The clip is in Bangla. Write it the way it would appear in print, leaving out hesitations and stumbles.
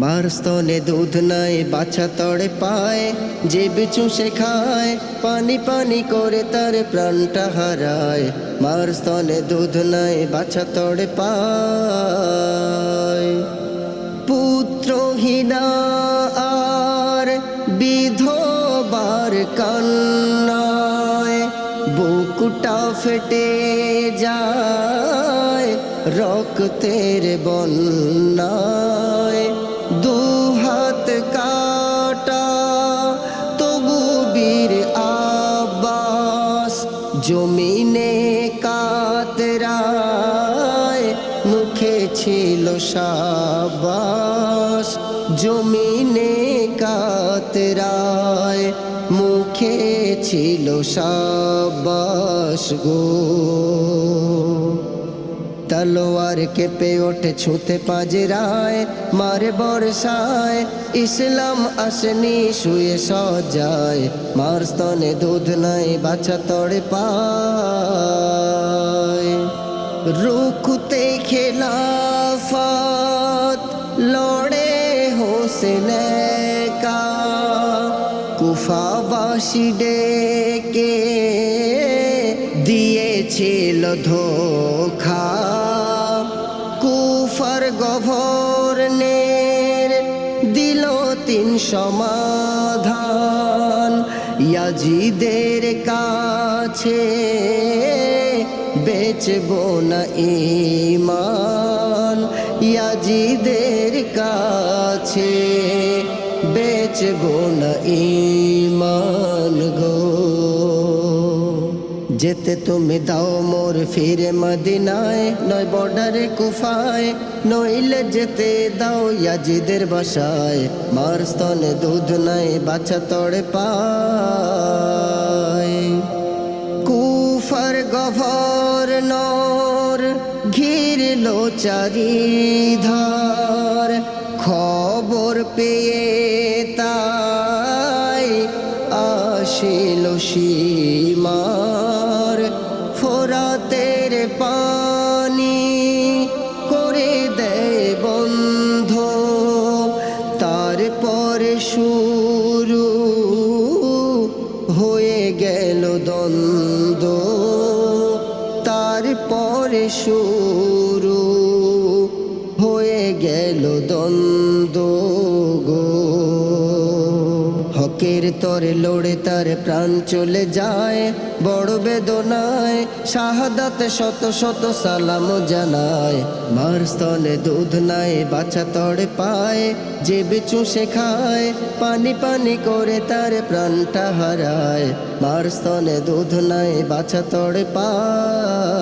মার স্তনে দুধ নাই বাছা তড়ে পায়, যে চুষে খায় পানি পানি করে তার প্রাণটা হারায়। মার স্তনে দুধ নাই বাছা তড়ে পায়। পুত্রহীনা আর বিধবার কান্নায় বুকুটা ফেটে যায় রক্তের বন্যায়। দুহাত কাটা তবু বীর আব্বাস জমিনে কাতরায়, মুখে ছিল সাবাস। জমিনে কাতরায় মুখে ছিল সাবাস গো। তলোয়ার কেঁপে ওঠে ছুঁতে পাজরায়, মারে বর্ষায় ইসলাম আসেনি শুয়ে সজায়। মার স্তনে দুধ নাই বাছা তড়ে পায়। রুকুতে খেলাফত লড়ে হোসেন একা, কুফাবাসী ডেকে দিয়েছিল ধোঁকা। কুফার গভর্নর দিল 3 সমাধান, ইয়াজিদের কাছে বেচব না ঈমান। ইয়াজিদের কাছে বেচব না ঈমান গো। যেতে তুমি দাও মোর ফিরে মদিনায়, নয় বর্ডারে কুফায়, নইলে যেতে দাও ইয়াজিদের বাসায়। মার স্তনে দুধ নাই বাছা তড়ে পায়। কুফার গভর্নর ঘিরলো চারিধার, খবর পেয়ে তাই আসিল সীমার। ফোরাতের পানি করে দেয় বন্ধ, তারপরে শুরু হয়ে গেল দ্বন্দ্ব। তারপরে শুরু হয়ে গেল দ্বন্দ্ব গো। হকের তরে লড়ে তার প্রাণ চলে যায়, বড় বেদনায় শাহাদাত শত শত সালাম জানায়। মার স্তনে দুধ নাই বাছা তড়ে পায়, যে চুষে খায় পানি পানি করে তার প্রাণটা হারায়। মার স্তনে দুধ নাই বাছা তড়ে পায়।